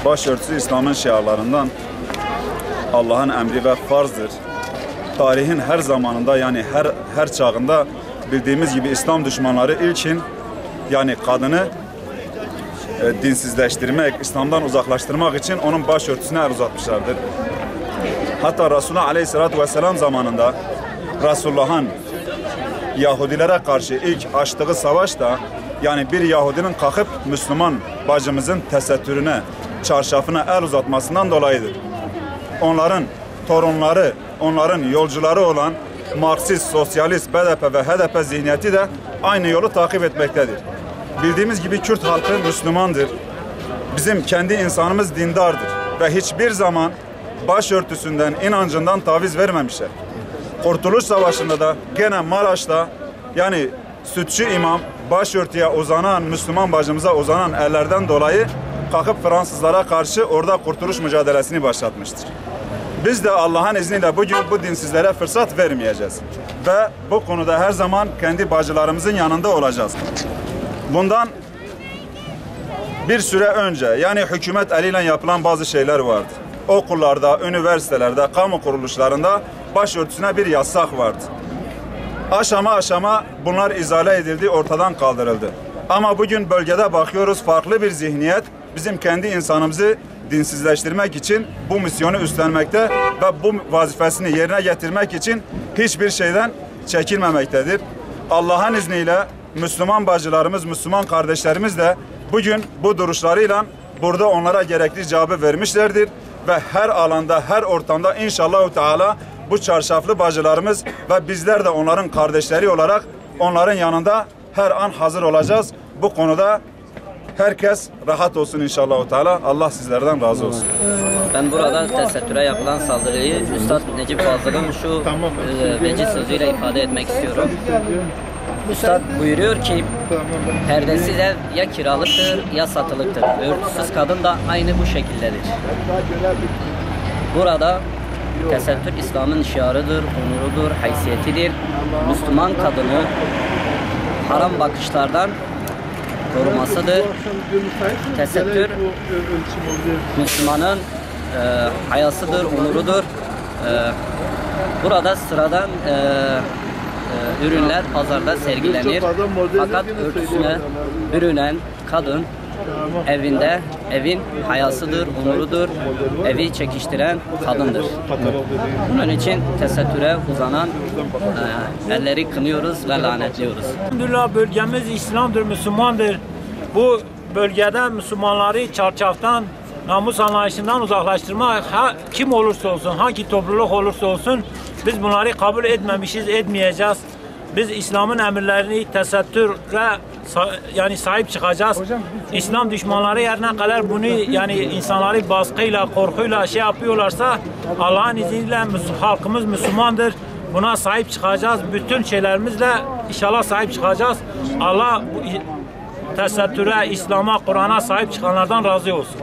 Başörtüsü İslam'ın şiarlarından, Allah'ın emri ve farzdır. Tarihin her zamanında, yani her çağında bildiğimiz gibi İslam düşmanları ilkin, yani kadını dinsizleştirmek, İslam'dan uzaklaştırmak için onun başörtüsüne el uzatmışlardır. Hatta Resulullah Aleyhisselatü Vesselam zamanında Resulullah'ın Yahudilere karşı ilk açtığı savaşta, yani bir Yahudinin kalkıp Müslüman bacımızın tesettürüne, çarşafına el uzatmasından dolayıdır. Onların torunları, onların yolcuları olan Marksist, Sosyalist, BDP ve HDP zihniyeti de aynı yolu takip etmektedir. Bildiğimiz gibi Kürt halkı Müslümandır. Bizim kendi insanımız dindardır ve hiçbir zaman başörtüsünden, inancından taviz vermemişler. Kurtuluş Savaşı'nda da gene Maraş'ta, yani Sütçü İmam başörtüye uzanan, Müslüman bacımıza uzanan ellerden dolayı kalkıp Fransızlara karşı orada kurtuluş mücadelesini başlatmıştır. Biz de Allah'ın izniyle bugün bu dinsizlere fırsat vermeyeceğiz. Ve bu konuda her zaman kendi bacılarımızın yanında olacağız. Bundan bir süre önce, yani hükümet eliyle yapılan bazı şeyler vardı. Okullarda, üniversitelerde, kamu kuruluşlarında başörtüsüne bir yasak vardı. Aşama aşama bunlar izale edildi, ortadan kaldırıldı. Ama bugün bölgede bakıyoruz, farklı bir zihniyet bizim kendi insanımızı dinsizleştirmek için bu misyonu üstlenmekte ve bu vazifesini yerine getirmek için hiçbir şeyden çekinmemektedir. Allah'ın izniyle Müslüman bacılarımız, Müslüman kardeşlerimiz de bugün bu duruşlarıyla burada onlara gerekli cevabı vermişlerdir ve her alanda, her ortamda inşallah Teala bu çarşaflı bacılarımız ve bizler de onların kardeşleri olarak onların yanında her an hazır olacağız. Bu konuda herkes rahat olsun inşallah Teala. Allah sizlerden razı olsun. Ben burada tesettüre yapılan saldırıyı Üstad Necip Fazıl'ın şu veciz sözüyle ifade etmek istiyorum. Üstad buyuruyor ki, perdesiz ev ya kiralıktır ya satılıktır. Örtüsüz kadın da aynı bu şekildedir. Burada tesettür İslam'ın şiarıdır, onurudur, haysiyetidir. Müslüman kadını haram bakışlardan korumasıdır. Tesettür Müslümanın hayasıdır, onurudur. Burada sıradan ürünler pazarda sergilenir. Fakat örtüsüne bürünen kadın evinde, evin hayasıdır, onurudur, evi çekiştiren kadındır. Bunun için tesettüre uzanan elleri kınıyoruz ve lanetliyoruz. Elhamdülillah bölgemiz İslam'dır, Müslümandır. Bu bölgede Müslümanları çarşaftan, namus anlayışından uzaklaştırma, kim olursa olsun, hangi topluluk olursa olsun biz bunları kabul etmemişiz, etmeyeceğiz. Biz İslam'ın emirlerini tesettüre yani sahip çıkacağız. İslam düşmanları yerine kadar bunu, yani insanları baskıyla, korkuyla şey yapıyorlarsa Allah'ın izniyle halkımız Müslümandır. Buna sahip çıkacağız. Bütün şeylerimizle inşallah sahip çıkacağız. Allah tesettüre, İslam'a, Kur'an'a sahip çıkanlardan razı olsun.